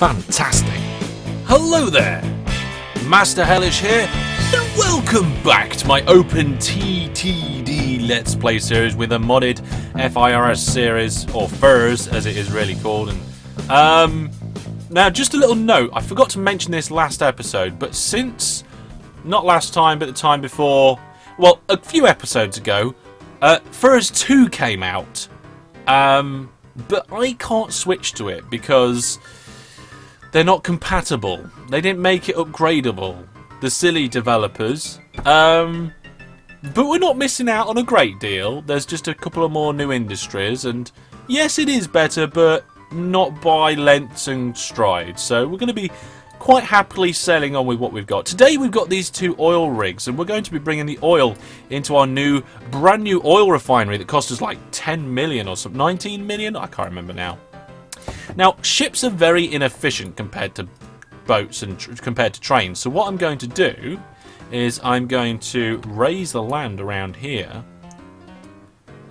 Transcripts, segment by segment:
Fantastic. Hello there, Master Hellish here, and welcome back to my OpenTTD Let's Play series with a modded FIRS series, or FIRS as it is really called. And now just a little note, I forgot to mention this last episode, but since, not last time, but the time before, well, a few episodes ago, FIRS 2 came out, but I can't switch to it because they're not compatible. They didn't make it upgradable, the silly developers. But we're not missing out on a great deal. There's just a couple of more new industries, and yes, it is better, but not by lengths and strides. So we're going to be quite happily sailing on with what we've got. Today we've got these two oil rigs, and we're going to be bringing the oil into our brand new oil refinery that cost us like 10 million or something, 19 million? I can't remember now. Now, ships are very inefficient compared to boats and compared to trains. So what I'm going to do is I'm going to raise the land around here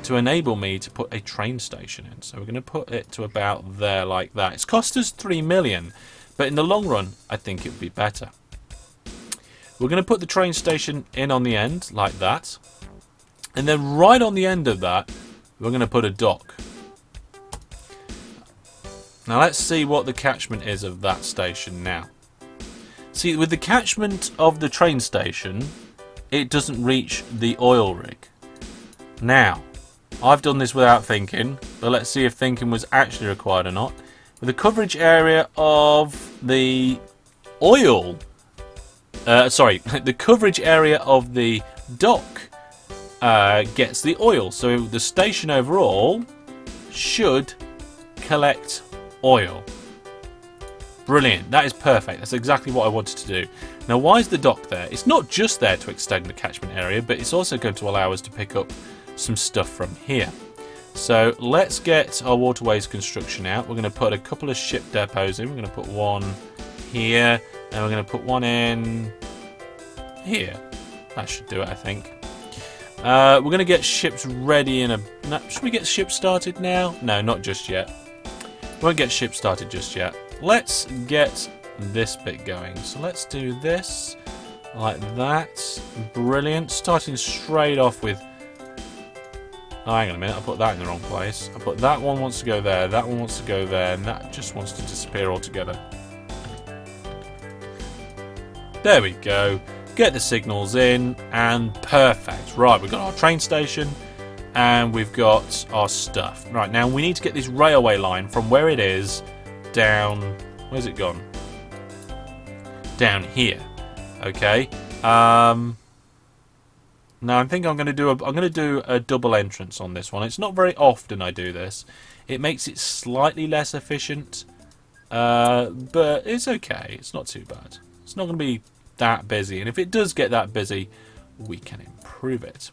to enable me to put a train station in. So we're going to put it to about there like that. It's cost us 3 million, but in the long run, I think it would be better. We're going to put the train station in on the end like that. And then right on the end of that, we're going to put a dock. Now let's see what the catchment is of that station now. See, with the catchment of the train station, it doesn't reach the oil rig. Now, I've done this without thinking, but let's see if thinking was actually required or not. With the coverage area of the oil, the coverage area of the dock gets the oil. So the station overall should collect oil. Brilliant. That is perfect. That's exactly what I wanted to do. Now, why is the dock there? It's not just there to extend the catchment area, but it's also going to allow us to pick up some stuff from here. So let's get our waterways construction out. We're going to put a couple of ship depots in. We're going to put one here, and we're going to put one in here. That should do it, I think. We're going to get ships ready in a... No, should we get ships started now? No, not just yet. Won't get ships started just yet. Let's get this bit going. So let's do this like that. Brilliant. Starting straight off with... Oh, hang on a minute. I put that in the wrong place. I put that one wants to go there. That one wants to go there. And that just wants to disappear altogether. There we go. Get the signals in. And perfect. Right, we've got our train station. And we've got our stuff. Right, now we need to get this railway line from where it is down... Where's it gone? Down here. Okay. Now I think I'm going to do a double entrance on this one. It's not very often I do this. It makes it slightly less efficient, but it's okay. It's not too bad. It's not going to be that busy, and if it does get that busy, we can improve it.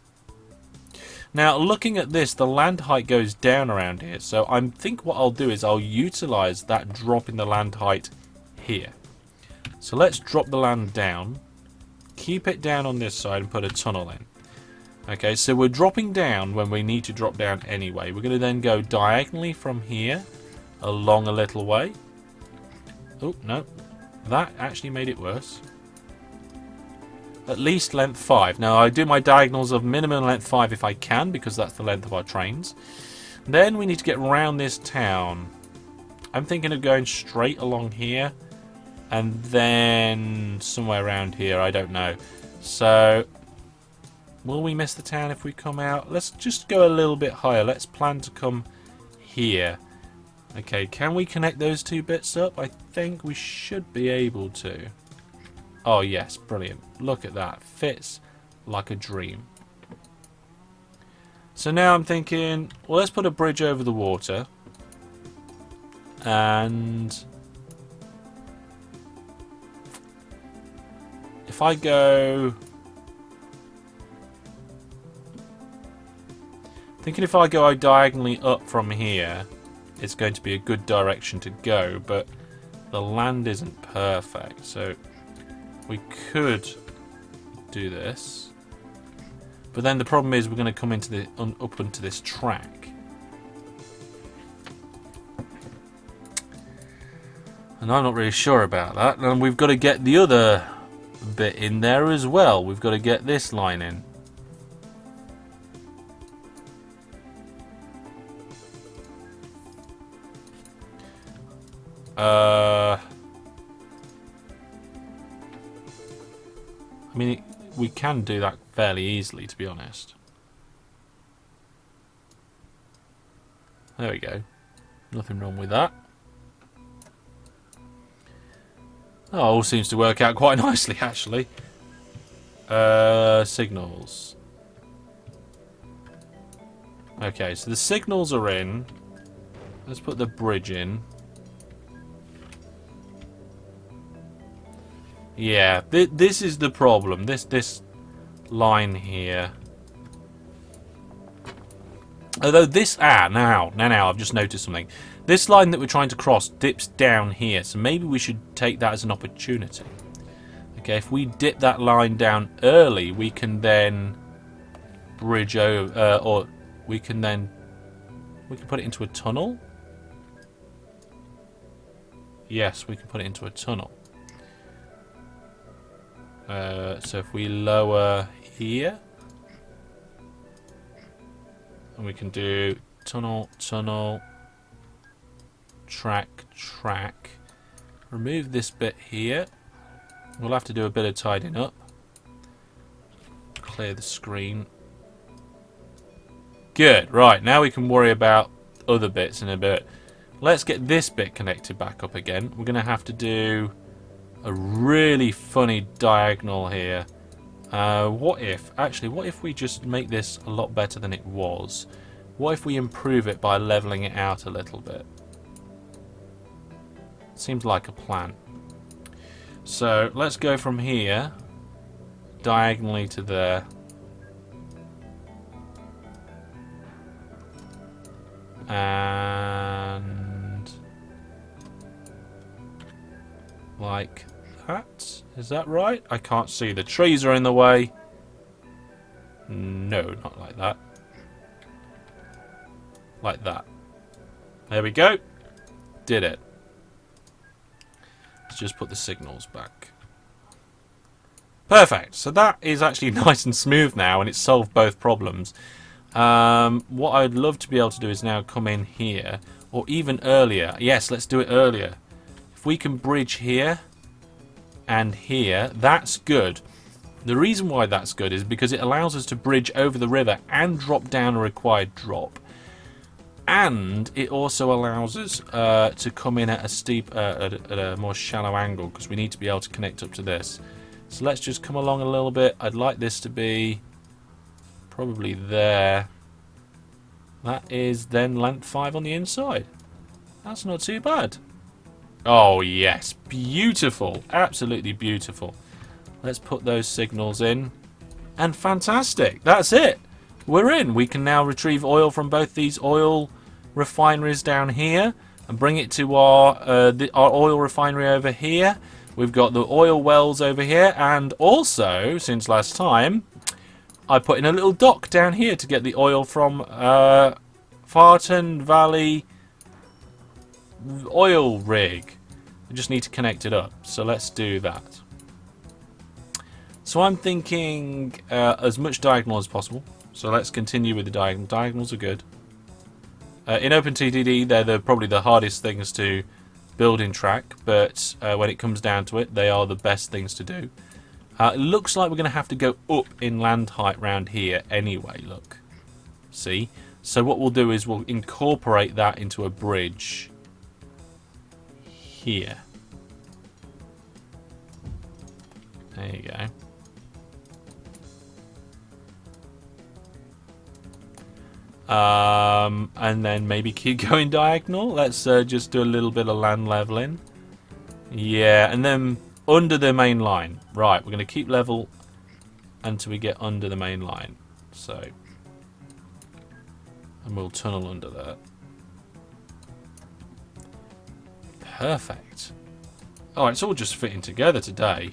Now, looking at this, the land height goes down around here. So I think what I'll do is I'll utilize that drop in the land height here. So let's drop the land down, keep it down on this side, and put a tunnel in. Okay, so we're dropping down when we need to drop down anyway. We're going to then go diagonally from here along a little way. Oh, no. That actually made it worse. At least length 5. Now, I do my diagonals of minimum length 5 if I can, because that's the length of our trains. Then we need to get around this town. I'm thinking of going straight along here, and then somewhere around here. I don't know. So, will we miss the town if we come out? Let's just go a little bit higher. Let's plan to come here. Okay, can we connect those two bits up? I think we should be able to. Oh yes, brilliant. Look at that. Fits like a dream. So now I'm thinking, well, let's put a bridge over the water. And if I go... Thinking if I go diagonally up from here, it's going to be a good direction to go, but the land isn't perfect. So we could do this, but then the problem is we're going to come into the up into this track. And I'm not really sure about that. And we've got to get the other bit in there as well. We've got to get this line in. I mean, we can do that fairly easily, to be honest. There we go. Nothing wrong with that. Oh, all seems to work out quite nicely, actually. Signals. Okay, so the signals are in. Let's put the bridge in. Yeah, this is the problem. This line here. Although this... now I've just noticed something. This line that we're trying to cross dips down here. So maybe we should take that as an opportunity. Okay, if we dip that line down early, we can then bridge over... or we can then... we can put it into a tunnel? Yes, we can put it into a tunnel. So if we lower here... and we can do tunnel, tunnel, track, track. Remove this bit here. We'll have to do a bit of tidying up. Clear the screen. Good. Right, now we can worry about other bits in a bit. Let's get this bit connected back up again. We're going to have to do a really funny diagonal here. What if we just make this a lot better than it was? What if we improve it by leveling it out a little bit? Seems like a plan. So let's go from here diagonally to there. And like that. Is that right? I can't see. The trees are in the way. No, not like that. Like that. There we go. Did it. Let's just put the signals back. Perfect. So that is actually nice and smooth now, and it's solved both problems. What I'd love to be able to do is now come in here, or even earlier. Yes, let's do it earlier. If we can bridge here and here, that's good. The reason why that's good is because it allows us to bridge over the river and drop down a required drop. And it also allows us to come in at a steep, at a more shallow angle, because we need to be able to connect up to this. So let's just come along a little bit. I'd like this to be probably there. That is then length 5 on the inside. That's not too bad. Oh yes, beautiful, absolutely beautiful. Let's put those signals in, and fantastic, that's it, we're in. We can now retrieve oil from both these oil refineries down here and bring it to our oil refinery over here. We've got the oil wells over here, and also, since last time, I put in a little dock down here to get the oil from Farton Valley oil rig. We just need to connect it up, so let's do that. So I'm thinking as much diagonal as possible, so let's continue with the diagonal. Diagonals are good. In OpenTTD they're probably the hardest things to build in track, but when it comes down to it, they are the best things to do. It looks like we're going to have to go up in land height round here anyway, look. See? So what we'll do is we'll incorporate that into a bridge here. There you go. And then maybe keep going diagonal. Let's just do a little bit of land leveling. Yeah, and then under the main line. Right, we're going to keep level until we get under the main line. So, and we'll tunnel under that. Perfect. Oh, it's all just fitting together today.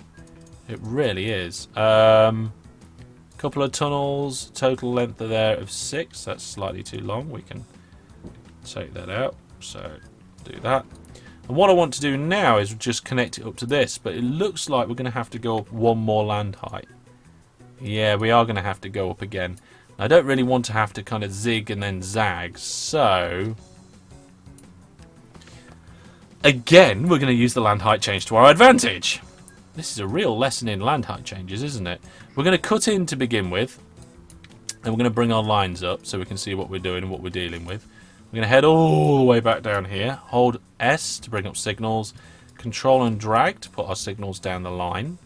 It really is. Couple of tunnels, total length of there of 6. That's slightly too long. We can take that out. So do that. And what I want to do now is just connect it up to this, but it looks like we're going to have to go up one more land height. Yeah, we are going to have to go up again. I don't really want to have to kind of zig and then zag, so again, we're going to use the land height change to our advantage. This is a real lesson in land height changes, isn't it? We're going to cut in to begin with, and we're going to bring our lines up so we can see what we're doing and what we're dealing with. We're going to head all the way back down here, hold S to bring up signals, control and drag to put our signals down the line.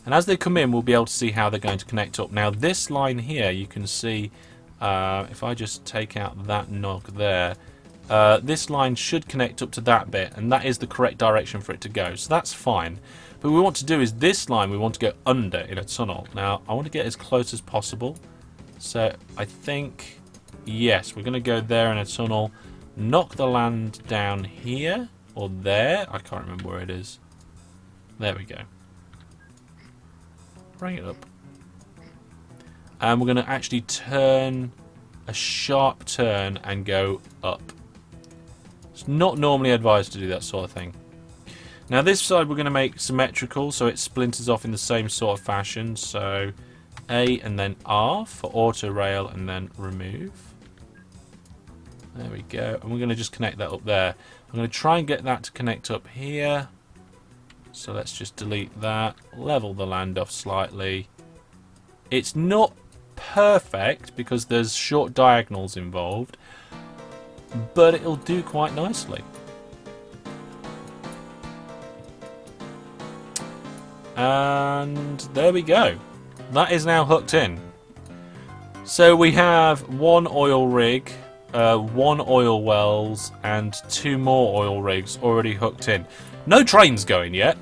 And as they come in, we'll be able to see how they're going to connect up. Now, this line here, you can see, if I just take out that knock there, this line should connect up to that bit, and that is the correct direction for it to go. So that's fine. But what we want to do is this line, we want to go under in a tunnel. Now, I want to get as close as possible. So I think, yes, we're going to go there in a tunnel, knock the land down here, or there. I can't remember where it is. There we go. Bring it up. And we're going to actually turn a sharp turn and go up. It's not normally advised to do that sort of thing. Now this side we're going to make symmetrical so it splinters off in the same sort of fashion. So A and then R for auto rail and then remove. There we go. And we're going to just connect that up there. I'm going to try and get that to connect up here. So let's just delete that, level the land off slightly. It's not perfect because there's short diagonals involved, but it'll do quite nicely. And there we go. That is now hooked in. So we have one oil rig, one oil wells, and 2 more oil rigs already hooked in. No trains going yet,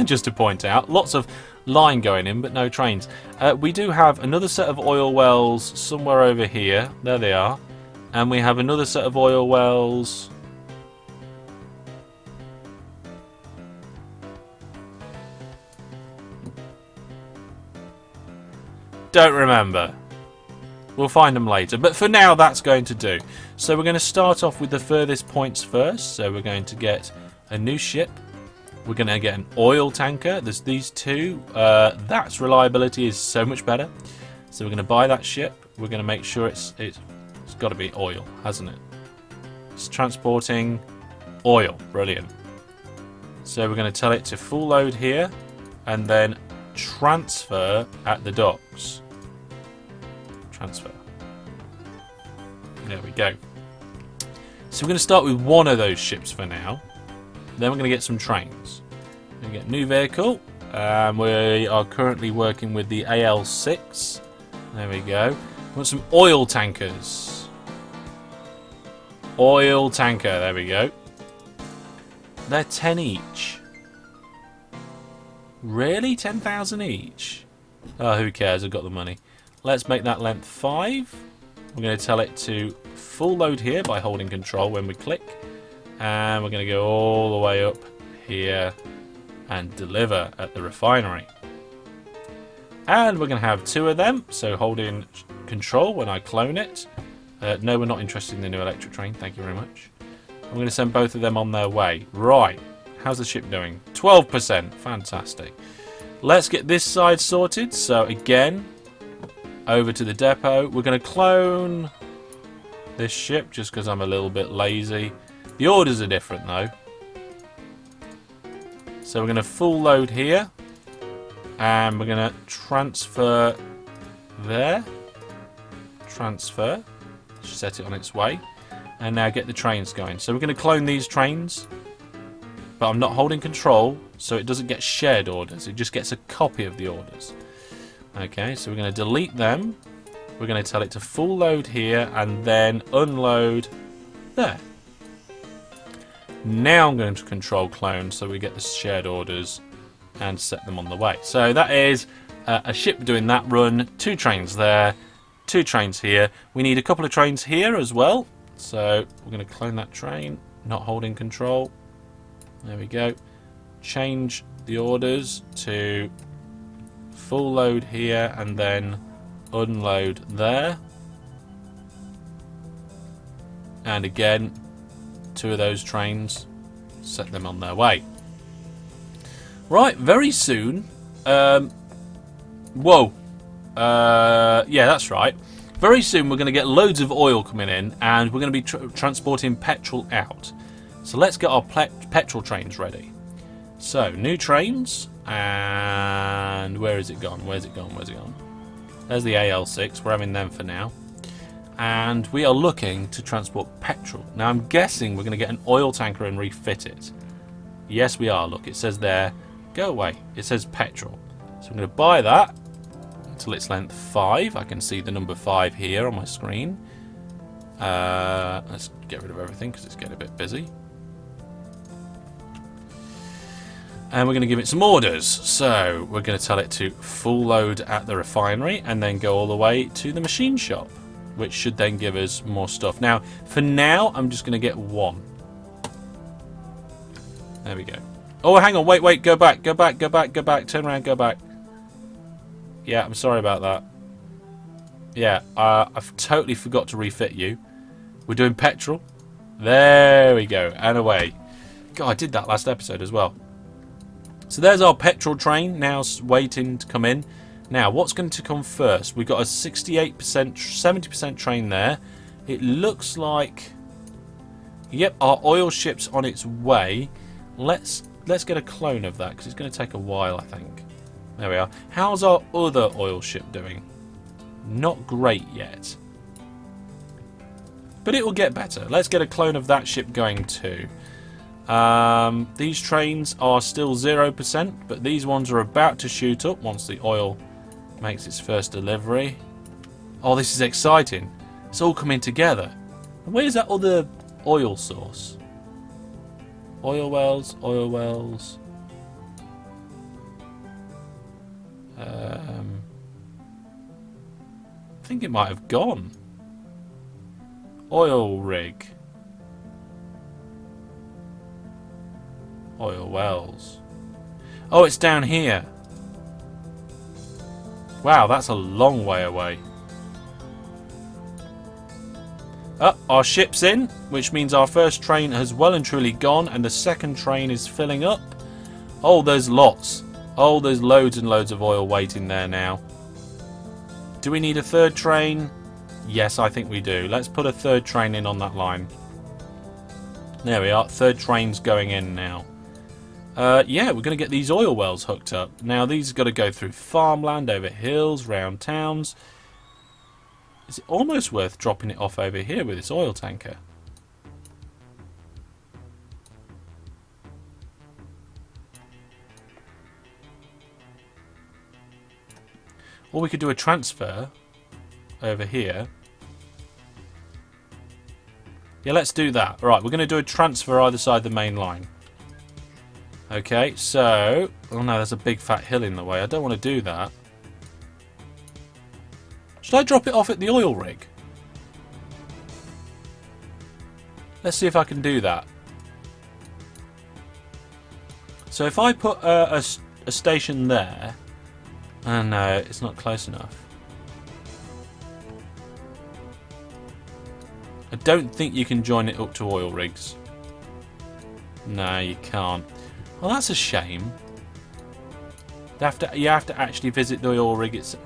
just to point out. Lots of line going in, but no trains. We do have another set of oil wells somewhere over here. There they are. And we have another set of oil wells. Don't remember. We'll find them later. But for now, that's going to do. So we're going to start off with the furthest points first. So we're going to get a new ship. We're going to get an oil tanker. There's these two. That's reliability is so much better. So we're going to buy that ship. We're going to make sure it's got to be oil, hasn't it? It's transporting oil. Brilliant. So we're going to tell it to full load here and then transfer at the docks. Transfer. There we go. So we're going to start with one of those ships for now. Then we're going to get some trains. We're going to get a new vehicle. We are currently working with the AL6. There we go. We want some oil tankers. Oil tanker. There we go. They're 10 each. Really? 10,000 each? Oh, who cares? I've got the money. Let's make that length 5. We're going to tell it to full load here by holding control when we click. And we're going to go all the way up here and deliver at the refinery. And we're going to have 2 of them. So holding control when I clone it. No, we're not interested in the new electric train. Thank you very much. I'm going to send both of them on their way. Right. How's the ship doing? 12%. Fantastic. Let's get this side sorted. So again, over to the depot. We're going to clone this ship just because I'm a little bit lazy. The orders are different though. So we're going to full load here. And we're going to transfer there. Transfer. Set it on its way. And now get the trains going. So we're going to clone these trains. But I'm not holding control, so it doesn't get shared orders. It just gets a copy of the orders. Okay, so we're going to delete them. We're going to tell it to full load here and then unload there. Now I'm going to control clone so we get the shared orders and set them on the way. So that is a ship doing that run. 2 trains there, 2 trains here. We need a couple of trains here as well. So we're going to clone that train, not holding control. There we go. Change the orders to full load here and then unload there. And again, 2 of those trains. set them on their way. Right, very soon. Whoa. Yeah, that's right. Very soon we're going to get loads of oil coming in, and we're going to be transporting petrol out. So let's get our petrol trains ready. So, new trains, and where is it gone? Where's it gone? Where's it gone? There's the AL6. We're having them for now. And we are looking to transport petrol. Now, I'm guessing we're going to get an oil tanker and refit it. Yes, we are. Look, it says there, go away. It says petrol. So I'm going to buy that until it's length 5. I can see the number 5 here on my screen. Let's get rid of everything because it's getting a bit busy. And we're going to give it some orders. So we're going to tell it to full load at the refinery and then go all the way to the machine shop, which should then give us more stuff. Now, for now, I'm just going to get 1. There we go. Oh, hang on. Wait. Go back. Turn around. Go back. Yeah, I'm sorry about that. Yeah, I've totally forgot to refit you. We're doing petrol. There we go. And away. God, I did that last episode as well. So there's our petrol train now waiting to come in. Now, what's going to come first? We've got a 68%, 70% train there. It looks like... Yep, our oil ship's on its way. Let's get a clone of that, because it's going to take a while, I think. There we are. How's our other oil ship doing? Not great yet. But it will get better. Let's get a clone of that ship going too. These trains are still 0%, but these ones are about to shoot up once the oil makes its first delivery. Oh, this is exciting. It's all coming together. And where's that other oil source? Oil wells. I think it might have gone. Oil rig. Oil wells. Oh, it's down here. Wow, that's a long way away. Oh, our ship's in, which means our first train has well and truly gone, and the second train is filling up. Oh, there's lots. Oh, there's loads and loads of oil waiting there now. Do we need a third train? Yes, I think we do. Let's put a third train in on that line. There we are. Third train's going in now. Yeah, we're going to get these oil wells hooked up. Now, these have got to go through farmland, over hills, round towns. Is it almost worth dropping it off over here with this oil tanker? Or we could do a transfer over here. Yeah, let's do that. Right, we're going to do a transfer either side of the main line. Okay, so... Oh no, there's a big fat hill in the way. I don't want to do that. Should I drop it off at the oil rig? Let's see if I can do that. So if I put a station there... Oh no, it's not close enough. I don't think you can join it up to oil rigs. No, you can't. Well, that's a shame. You have to actually visit the oil rig itself.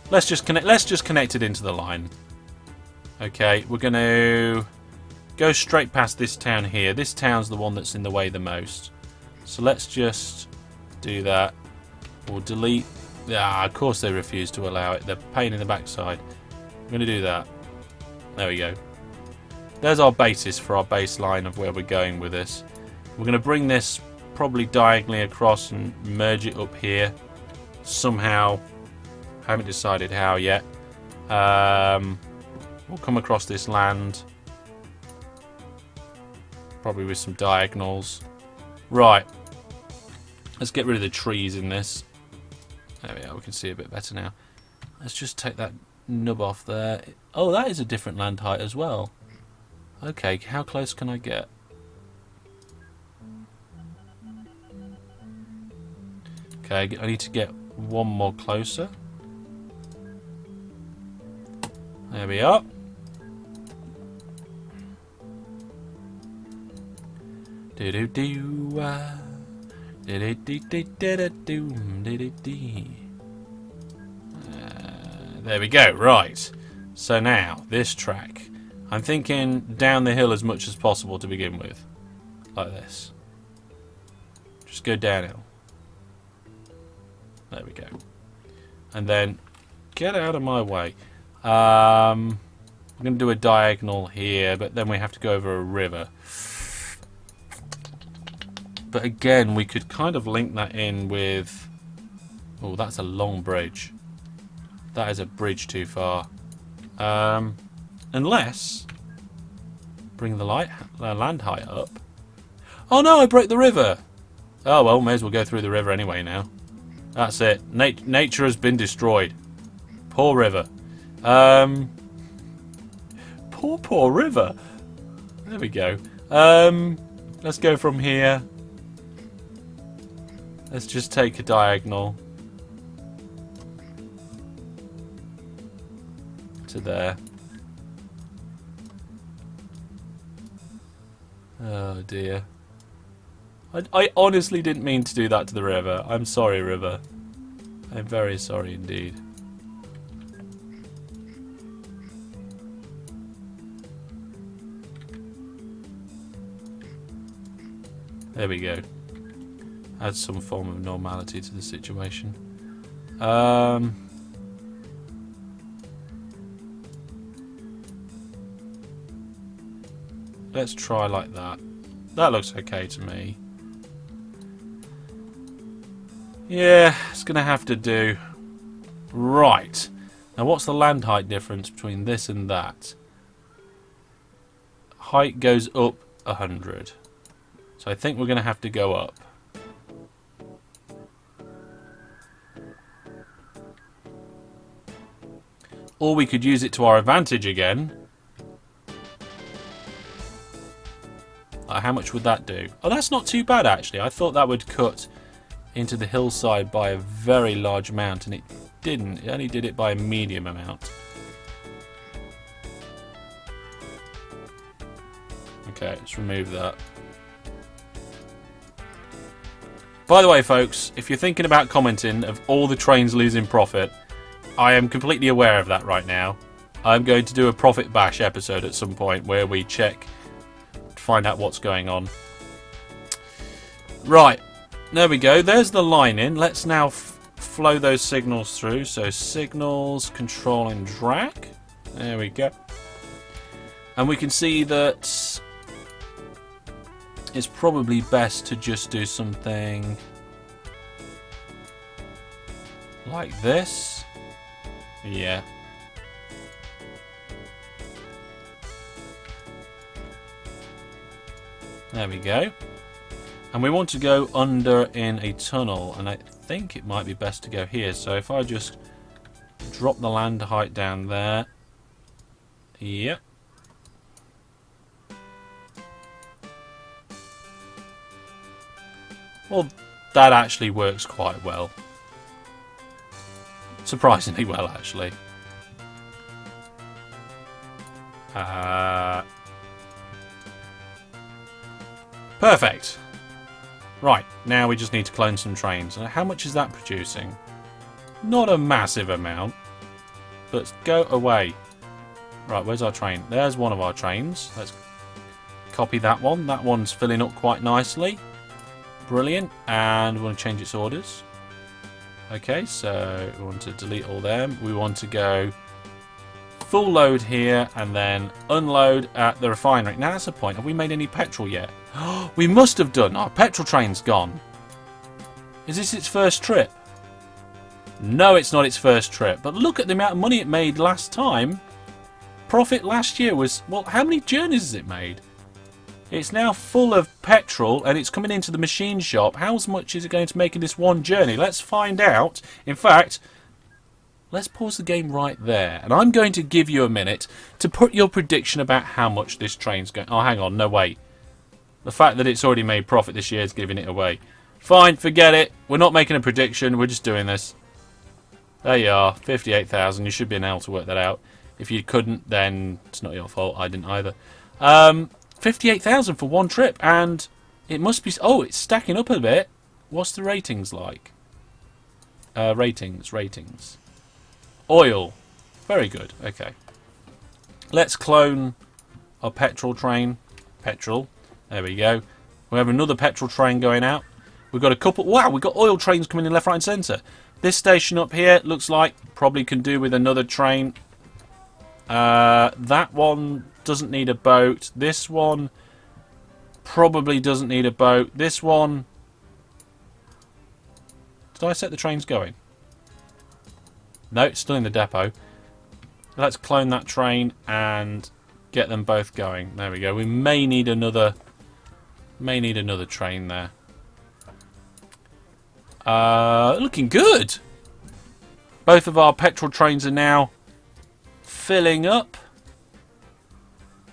Let's just connect it into the line. Okay, we're going to go straight past this town here. This town's the one that's in the way the most. So let's just do that. Or delete. Ah, of course they refuse to allow it. They're a pain in the backside. I'm going to do that. There we go. There's our basis for our baseline of where we're going with this. We're going to bring this probably diagonally across and merge it up here. Somehow. Haven't decided how yet. We'll come across this land. Probably with some diagonals. Right. Let's get rid of the trees in this. There we are. We can see a bit better now. Let's just take that nub off there. Oh, that is a different land height as well. Okay, how close can I get? Okay, I need to get one more closer. There we are. Do do do. There we go. Right. So now this track. I'm thinking down the hill as much as possible to begin with, like this. Just go downhill. There we go. And then get out of my way. I'm going to do a diagonal here, but then we have to go over a river. But again, we could kind of link that in with... Oh, that's a long bridge. That is a bridge too far. Unless... Bring the land height up. Oh no, I broke the river! Oh well, may as well go through the river anyway now. That's it. Nature has been destroyed. Poor river. Poor river. There we go. Let's go from here. Let's just take a diagonal to there. Oh dear. I honestly didn't mean to do that to the river. I'm sorry, river. I'm very sorry indeed. There we go. Add some form of normality to the situation. Let's try like that. That looks okay to me. Yeah, it's going to have to do. Right. Now what's the land height difference between this and that? Height goes up 100. So I think we're going to have to go up. Or we could use it to our advantage again. How much would that do? Oh, that's not too bad actually. I thought that would cut into the hillside by a very large amount, and it didn't. It only did it by a medium amount. Okay, let's remove that. By the way, folks, if you're thinking about commenting of all the trains losing profit, I am completely aware of that right now. I'm going to do a profit bash episode at some point where we check to find out what's going on. Right, there we go. There's the line in. Let's now flow those signals through. So signals, control and drag. There we go. And we can see that it's probably best to just do something like this. Yeah. There we go. And we want to go under in a tunnel, and I think it might be best to go here. So if I just drop the land height down there. Yep. Well, that actually works quite well. Surprisingly well, actually. Perfect. Right, now we just need to clone some trains. How much is that producing? Not a massive amount. But go away. Right, where's our train? There's one of our trains. Let's copy that one. That one's filling up quite nicely. Brilliant. And we want to change its orders. Okay, so we want to delete all them. We want to go full load here and then unload at the refinery. Now that's the point. Have we made any petrol yet? We must have done. Our petrol train's gone. Is this its first trip? No, it's not its first trip. But look at the amount of money it made last time. Profit last year was... Well, how many journeys has it made? It's now full of petrol and it's coming into the machine shop. How much is it going to make in this one journey? Let's find out. In fact, let's pause the game right there. And I'm going to give you a minute to put your prediction about how much this train's going... Oh, hang on. No, wait. The fact that it's already made profit this year is giving it away. Fine, forget it. We're not making a prediction. We're just doing this. There you are. 58,000. You should be able to work that out. If you couldn't, then it's not your fault. I didn't either. 58,000 for one trip, and it must be... Oh, it's stacking up a bit. What's the ratings like? Ratings. Oil. Very good. Okay. Let's clone our petrol train. Petrol. There we go. We have another petrol train going out. We've got a couple... Wow, we've got oil trains coming in left, right and centre. This station up here looks like probably can do with another train. That one doesn't need a boat. This one probably doesn't need a boat. This one... Did I set the trains going? No, it's still in the depot. Let's clone that train and get them both going. There we go. We may need another train there. Looking good. Both of our petrol trains are now filling up.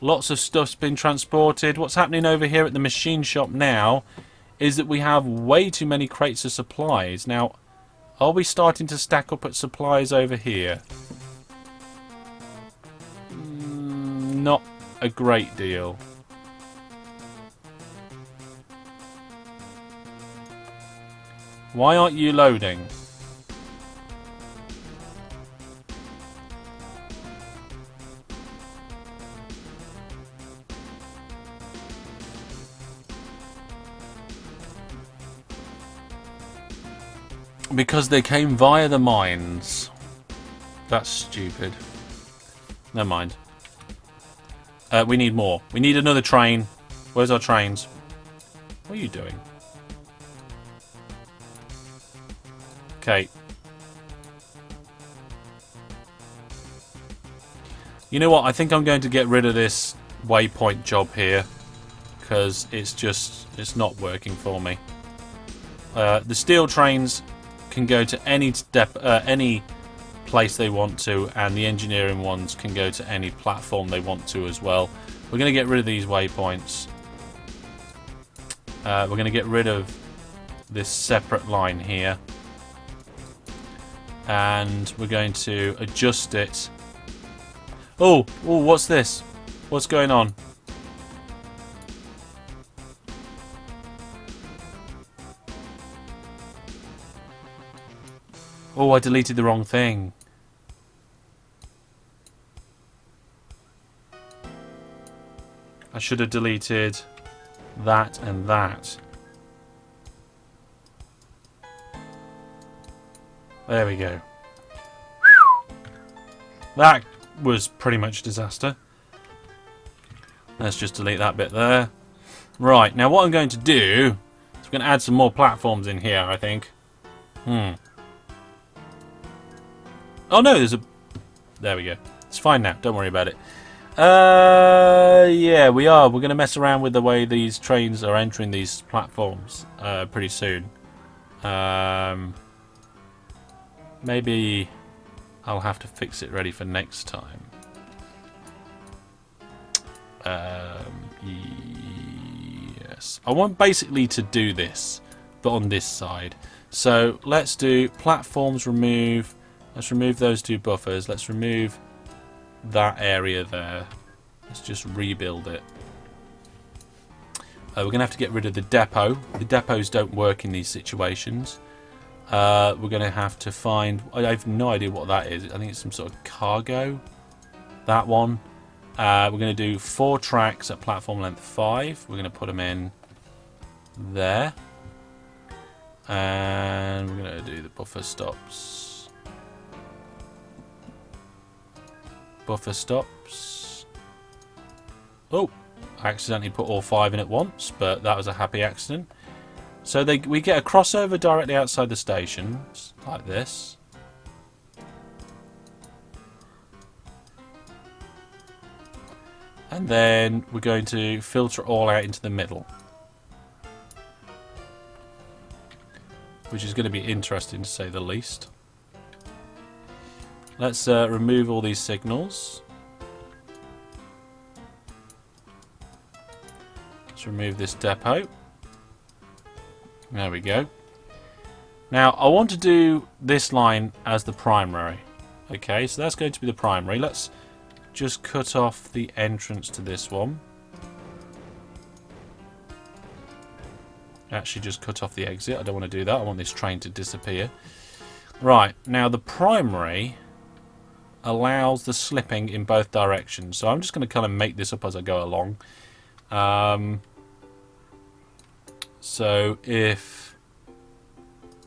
Lots of stuff's been transported. What's happening over here at the machine shop now is that we have way too many crates of supplies. Now, are we starting to stack up at supplies over here? Not a great deal. Why aren't you loading? Because they came via the mines. That's stupid. Never mind. We need more. We need another train. Where's our trains? What are you doing? Okay. You know what? I think I'm going to get rid of this waypoint job here. Because it's not working for me. The steel trains can go to any place they want to, and the engineering ones can go to any platform they want to as well. We're going to get rid of these waypoints. We're going to get rid of this separate line here, and we're going to adjust it. Oh, what's this? What's going on? Oh, I deleted the wrong thing. I should have deleted that and that. There we go. That was pretty much a disaster. Let's just delete that bit there. Right, now what I'm going to do is I'm going to add some more platforms in here, I think. Oh no, there's a... There we go. It's fine now. Don't worry about it. Yeah, we are. We're going to mess around with the way these trains are entering these platforms pretty soon. Maybe I'll have to fix it ready for next time. Yes. I want basically to do this, but on this side. So let's do platforms remove... Let's remove those two buffers. Let's remove that area there. Let's just rebuild it. We're going to have to get rid of the depot. The depots don't work in these situations. We're going to have to find... I have no idea what that is. I think it's some sort of cargo. That one. We're going to do 4 tracks at platform length 5. We're going to put them in there. And we're going to do the buffer stops. Buffer stops. Oh, I accidentally put all 5 in at once, but that was a happy accident. So we get a crossover directly outside the stations, like this. And then we're going to filter it all out into the middle. Which is going to be interesting to say the least. Let's remove all these signals. Let's remove this depot. There we go. Now, I want to do this line as the primary. Okay, so that's going to be the primary. Let's just cut off the entrance to this one. Actually, just cut off the exit. I don't want to do that. I want this train to disappear. Right, now the primary allows the slipping in both directions. So I'm just going to kind of make this up as I go along. So if,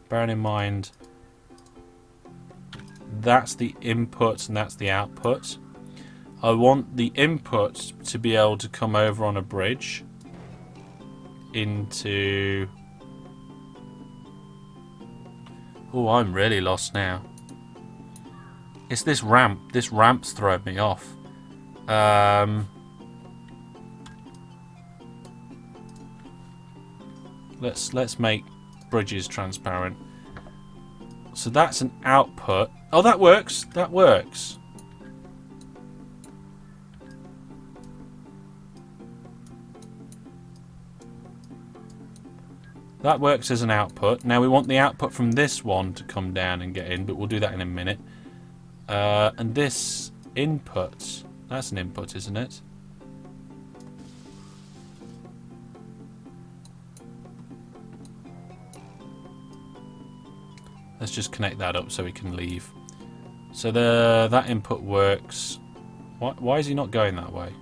bearing in mind, that's the input and that's the output, I want the input to be able to come over on a bridge into... Oh, I'm really lost now. It's this ramp. This ramp's throwing me off. Let's make bridges transparent. So that's an output. Oh, that works. That works. That works as an output. Now we want the output from this one to come down and get in, but we'll do that in a minute. And this input, that's an input, isn't it? Let's just connect that up so we can leave. So that input works. Why is he not going that way?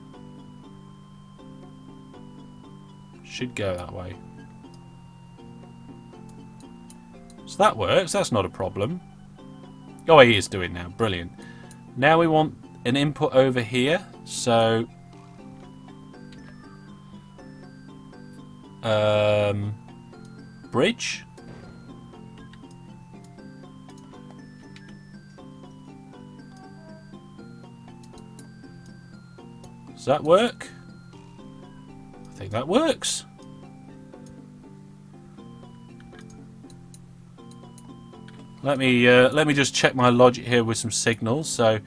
Should go that way. So that works. That's not a problem. Oh, he is doing now. Brilliant. Now we want an input over here. So bridge. Does that work? I think that works. Let me just check my logic here with some signals. So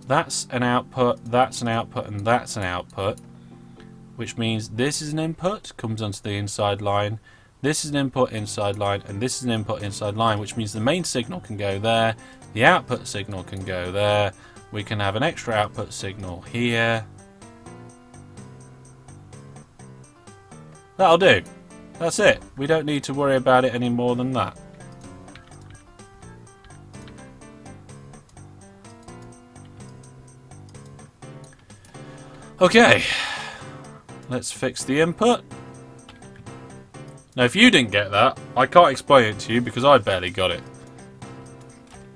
that's an output, that's an output, and that's an output, which means this is an input, comes onto the inside line. This is an input inside line, and this is an input inside line, which means the main signal can go there, the output signal can go there. We can have an extra output signal here. That'll do. That's it. We don't need to worry about it any more than that. Okay, let's fix the input. Now, if you didn't get that, I can't explain it to you because I barely got it.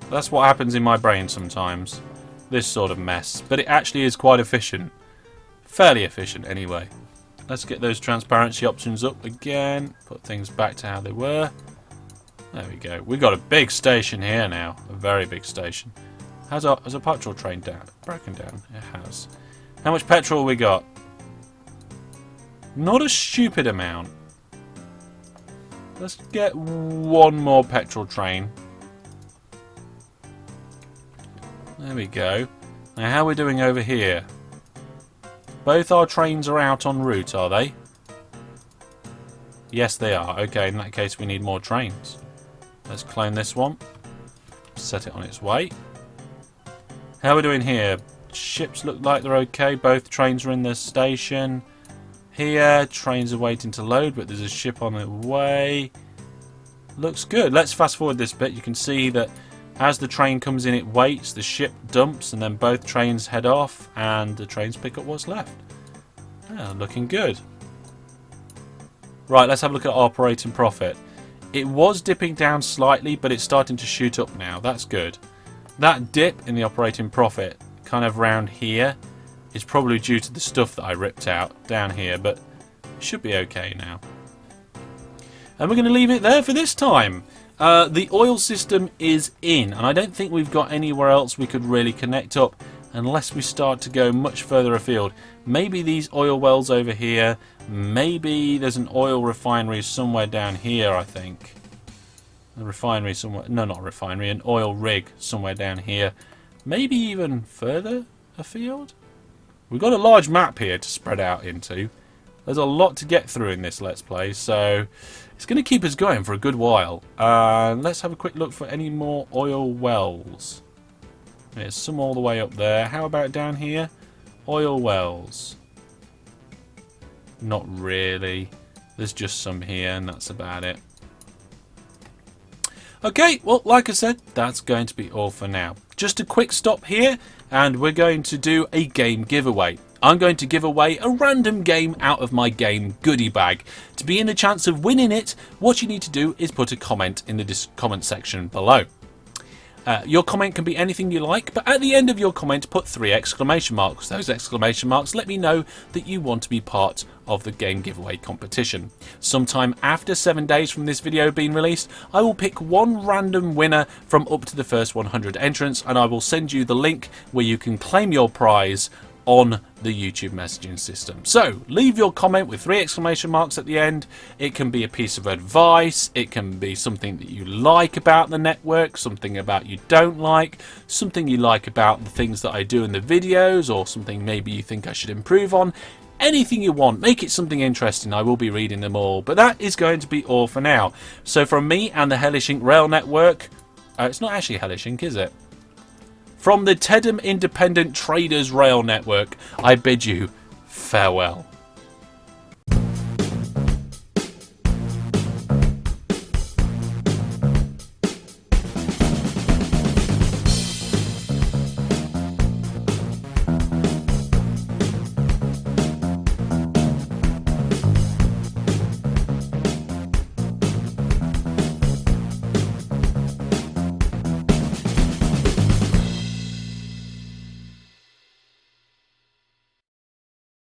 That's what happens in my brain sometimes. This sort of mess. But it actually is quite efficient. Fairly efficient anyway. Let's get those transparency options up again. Put things back to how they were. There we go. We've got a big station here now. A very big station. Has a petrol train broken down? It has. How much petrol we got? Not a stupid amount. Let's get one more petrol train. There we go. Now how are we doing over here? Both our trains are out en route, are they? Yes, they are. Okay, in that case we need more trains. Let's clone this one. Set it on its way. How are we doing here? Ships look like they're okay. Both trains are in the station. Here, trains are waiting to load, but there's a ship on the way. Looks good. Let's fast forward this bit. You can see that as the train comes in, it waits, the ship dumps, and then both trains head off, and the trains pick up what's left. Yeah, looking good. Right, let's have a look at operating profit. It was dipping down slightly, but it's starting to shoot up now. That's good. That dip in the operating profit kind of round here is probably due to the stuff that I ripped out down here, but it should be okay now. And we're going to leave it there for this time. The oil system is in, and I don't think we've got anywhere else we could really connect up unless we start to go much further afield. Maybe these oil wells over here, maybe there's an oil refinery somewhere down here, I think. A refinery somewhere, no, not a refinery, an oil rig somewhere down here. Maybe even further afield? We've got a large map here to spread out into. There's a lot to get through in this Let's Play, so it's going to keep us going for a good while. Let's have a quick look for any more oil wells. There's some all the way up there. How about down here? oil wells? Not really. There's just some here and that's about it. Okay, well, like I said, that's going to be all for now. Just a quick stop here, and we're going to do a game giveaway. I'm going to give away a random game out of my game goodie bag. To be in a chance of winning it, what you need to do is put a comment in the comment section below. Your comment can be anything you like, but at the end of your comment, put 3 exclamation marks. Those exclamation marks let me know that you want to be part of the game giveaway competition. Sometime after 7 days from this video being released, I will pick one random winner from up to the first 100 entrants, and I will send you the link where you can claim your prize on the YouTube messaging system. So leave your comment with 3 exclamation marks at the end. It can be a piece of advice, it can be something that you like about the network, something about you don't like, something you like about the things that I do in the videos, or something maybe you think I should improve on. Anything you want, make it something interesting. I will be reading them all, but that is going to be all for now. So from me and the Hellish Inc. Rail Network, it's not actually Hellish Inc., is it? From the Tedham Independent Traders Rail Network, I bid you farewell.